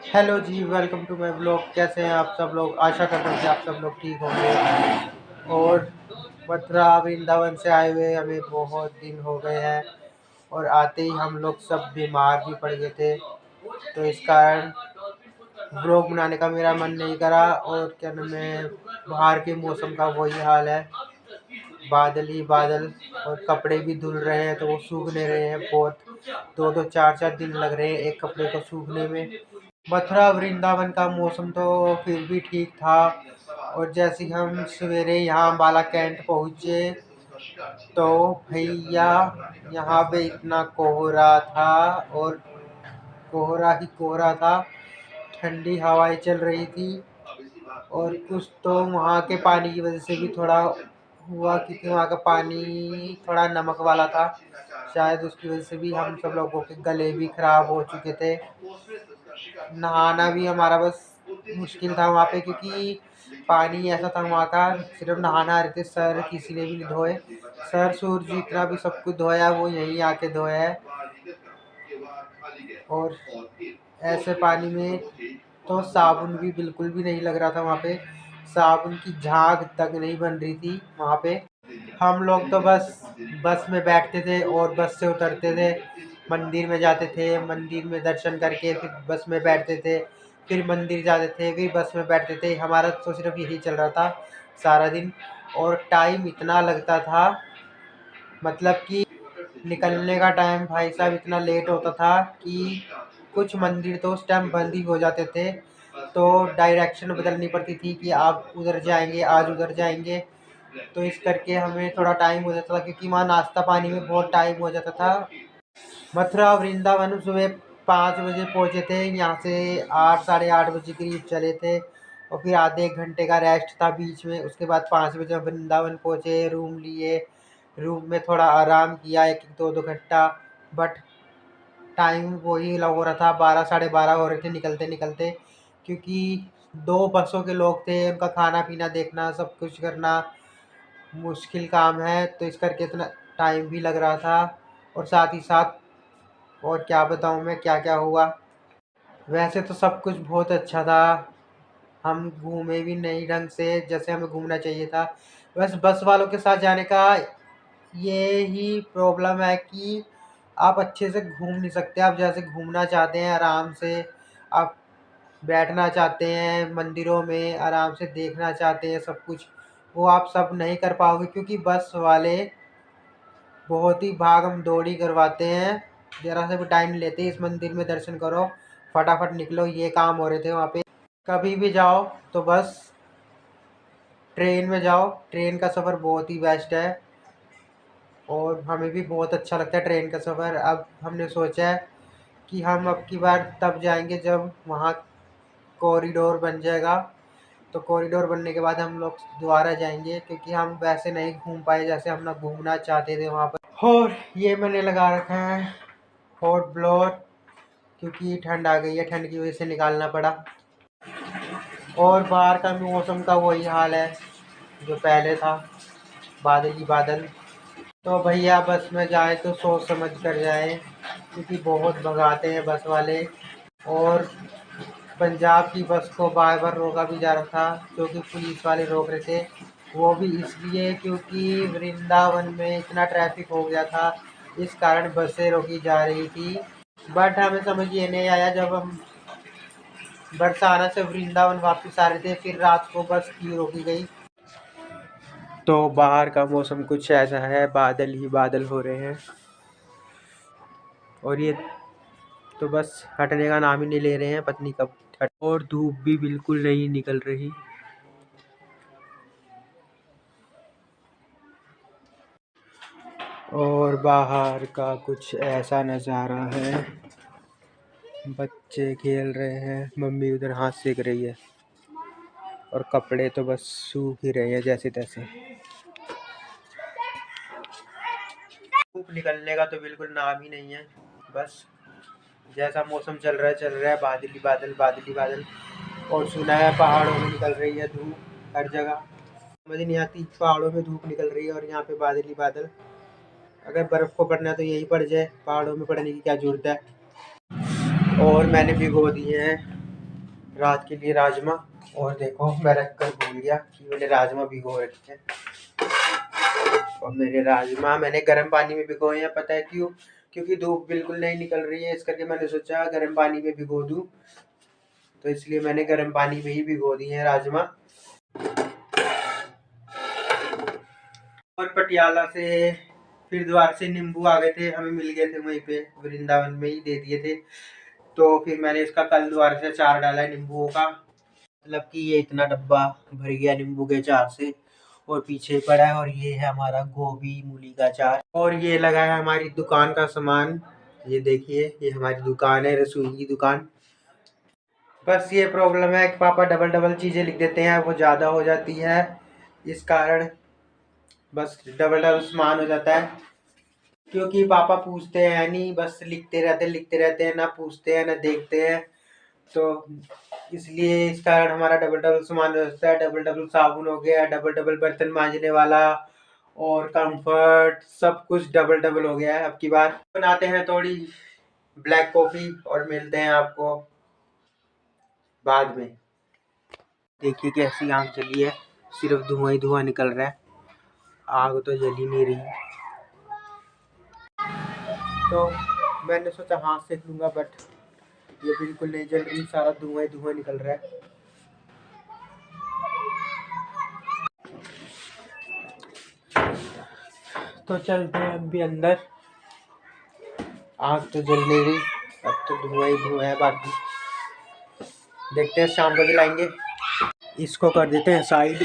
Hello जी, welcome to my blog. कैसे हैं आप सब लोग? आशा करता हूँ कि आप सब लोग ठीक होंगे। और मथुरा वृंदावन से आए हुए हमें बहुत दिन हो गए हैं, और आते ही हम लोग सब बीमार भी पड़ गए थे। तो इस कारण ब्लॉग बनाने का मेरा मन नहीं करा। और क्या नाम है, बाहर के मौसम का वही हाल है, बादल ही बादल। और कपड़े भी धुल रहे हैं तो वो सूख नहीं रहे हैं। बहुत दो दो चार चार दिन लग रहे हैं एक कपड़े को सूखने में। मथुरा वृंदावन का मौसम तो फिर भी ठीक था। और जैसे ही हम सवेरे यहाँ अम्बाला कैंट पहुँचे तो भैया यहाँ पे इतना कोहरा था, और कोहरा ही कोहरा था। ठंडी हवाएं चल रही थी, और कुछ तो वहाँ के पानी की वजह से भी थोड़ा हुआ, क्योंकि वहाँ का पानी थोड़ा नमक वाला था। शायद उसकी वजह से भी हम सब लोगों के गले भी खराब हो चुके थे। नहाना भी हमारा बस मुश्किल था वहाँ पे, क्योंकि पानी ऐसा था वहाँ का, सिर्फ नहाना आ रहे थे। सर किसी ने भी नहीं धोए। सर सूरज जितना भी सब कुछ धोया वो यहीं आके धोया है। और ऐसे पानी में तो साबुन भी बिल्कुल भी नहीं लग रहा था वहाँ पे। साबुन की झाग तक नहीं बन रही थी वहाँ पे। हम लोग तो बस बस में बैठते थे और बस से उतरते थे, मंदिर में जाते थे, मंदिर में दर्शन करके फिर बस में बैठते थे, फिर मंदिर जाते थे, फिर बस में बैठते थे। हमारा तो सिर्फ यही चल रहा था सारा दिन। और टाइम इतना लगता था, मतलब कि निकलने का टाइम भाई साहब इतना लेट होता था कि कुछ मंदिर तो उस टाइम बंद ही हो जाते थे। तो डायरेक्शन बदलनी पड़ती थी कि आप उधर जाएंगे, आज उधर जाएंगे। तो इस करके हमें थोड़ा टाइम हो जाता था, क्योंकि वहाँ नाश्ता पानी में बहुत टाइम हो जाता था। मथुरा वृंदावन सुबह 5 बजे पहुँचे थे यहाँ से। 8 साढ़े 8 बजे करीब चले थे, और फिर आधे एक घंटे का रेस्ट था बीच में। उसके बाद 5 बजे वृंदावन पहुँचे, रूम लिए, रूम में थोड़ा आराम किया, एक एक दो दो घंटा। बट टाइम वही लग हो रहा था, 12 साढ़े 12 हो रहे थे निकलते निकलते, क्योंकि दो बसों के लोग थे, उनका खाना पीना देखना, सब कुछ करना मुश्किल काम है। तो इस करके इतना टाइम भी लग रहा था। और साथ ही साथ और क्या बताऊँ मैं क्या क्या हुआ। वैसे तो सब कुछ बहुत अच्छा था, हम घूमे भी नहीं ढंग से जैसे हमें घूमना चाहिए था। बस बस वालों के साथ जाने का ये ही प्रॉब्लम है कि आप अच्छे से घूम नहीं सकते। आप जैसे घूमना चाहते हैं आराम से, आप बैठना चाहते हैं मंदिरों में, आराम से देखना चाहते हैं सब कुछ, वो आप सब नहीं कर पाओगे, क्योंकि बस वाले बहुत ही भागम दौड़ी करवाते हैं। ज़रा से भी टाइम नहीं लेते, इस मंदिर में दर्शन करो, फटाफट निकलो, ये काम हो रहे थे वहाँ पे। कभी भी जाओ तो बस ट्रेन में जाओ, ट्रेन का सफ़र बहुत ही बेस्ट है। और हमें भी बहुत अच्छा लगता है ट्रेन का सफ़र। अब हमने सोचा है कि हम अब की बार तब जाएंगे जब वहाँ कॉरिडोर बन जाएगा। तो कॉरिडोर बनने के बाद हम लोग दोबारा जाएंगे, क्योंकि हम वैसे नहीं घूम पाए जैसे हम ना घूमना चाहते थे वहाँ पर। और ये मैंने लगा रखा है हॉट ब्लोअर, क्योंकि ठंड आ गई है, ठंड की वजह से निकालना पड़ा। और बाहर का मौसम का वही हाल है जो पहले था, बादल ही बादल। तो भैया बस में जाए तो सोच समझ कर जाए, क्योंकि बहुत भगाते हैं बस वाले। और पंजाब की बस को बार बार रोका भी जा रहा था, जो कि पुलिस वाले रोक रहे थे। वो भी इसलिए क्योंकि वृंदावन में इतना ट्रैफिक हो गया था, इस कारण बसें रोकी जा रही थी। बट हमें समझ ये नहीं आया, जब हम बरसाना से वृंदावन वापस आ रहे थे फिर रात को बस क्यों रोकी गई। तो बाहर का मौसम कुछ ऐसा है, बादल ही बादल हो रहे हैं, और ये तो बस हटने का नाम ही नहीं ले रहे हैं, पत्नी कब हट। और धूप भी बिल्कुल नहीं निकल रही। और बाहर का कुछ ऐसा नज़ारा है, बच्चे खेल रहे हैं, मम्मी उधर हाथ सेक रही है, और कपड़े तो बस सूख ही रहे हैं जैसे तैसे। धूप निकलने का तो बिल्कुल नाम ही नहीं है। बस जैसा मौसम चल रहा है, बादल ही बादल, बादल ही बादल। और सुना है पहाड़ों में निकल रही है धूप हर जगह। समझ नहीं आती, पहाड़ों में धूप निकल रही है और यहाँ पे बादल ही बादल। अगर बर्फ़ को पड़ना है तो यही पड़ जाए, पहाड़ों में पड़ने की क्या ज़रूरत है। और मैंने भिगो दिए हैं 2 कपड़े, 1 सूखा है और 1 गीला है। और मैंने भिगो दिए हैं 2 कपड़े, 1 सूखा है और 1 गीला है। और मैंने भिगो दिए हैं 2 कपड़े, 1 सूखा है और 1 गीला है। और मैंने भिगो दिए हैं रात के लिए राजमा। और देखो मैं रख कर भूल गया कि मैंने राजमा भिगो रखे हैं। और मेरे राजमा मैंने गर्म पानी में भिगोए हैं, पता है क्यों? क्योंकि धूप बिल्कुल नहीं निकल रही है, इस करके मैंने सोचा गर्म पानी में भिगो दूं, तो इसलिए मैंने गर्म पानी में ही भिगो दिए हैं राजमा। और पटियाला से फिर द्वार से नींबू आ गए थे, हमें मिल गए थे वहीं पे, वृंदावन में ही दे दिए थे। तो फिर मैंने इसका कल द्वार से अचार डाला है नींबुओं का। मतलब कि ये इतना डब्बा भर गया नींबू के अचार से। और पीछे पड़ा है, और ये है हमारा गोभी मूली का अचार। और ये लगा है हमारी दुकान का सामान। ये देखिए, ये हमारी दुकान है, रसोई की दुकान। बस ये प्रॉब्लम है कि पापा डबल डबल चीज़ें लिख देते हैं, वो ज़्यादा हो जाती है, इस कारण बस डबल डबल सामान हो जाता है। क्योंकि पापा पूछते हैं नहीं, बस लिखते रहते हैं, ना पूछते हैं ना देखते हैं। तो इसलिए इस कारण हमारा डबल डबल सामान हो जाता है। डबल डबल साबुन हो गया, डबल डबल बर्तन मांजने वाला, और कंफर्ट, सब कुछ डबल डबल हो गया है। अब की बार बनाते हैं थोड़ी ब्लैक कॉफ़ी और मिलते हैं आपको बाद में। देखिए कैसी आग जली है, सिर्फ धुआं ही धुआं निकल रहा है, आग तो जल ही नहीं रही। तो मैंने सोचा हाथ सेक लूँगा, बट ये बिल्कुल नहीं जल रही, सारा धुआं ही धुआं निकल रहा है। तो चलते हैं अब भी अंदर, आग तो जल नहीं रही, अब तो धुआं ही धुआं है। बाकी देखते हैं शाम को जलाएंगे। इसको कर देते हैं साइड।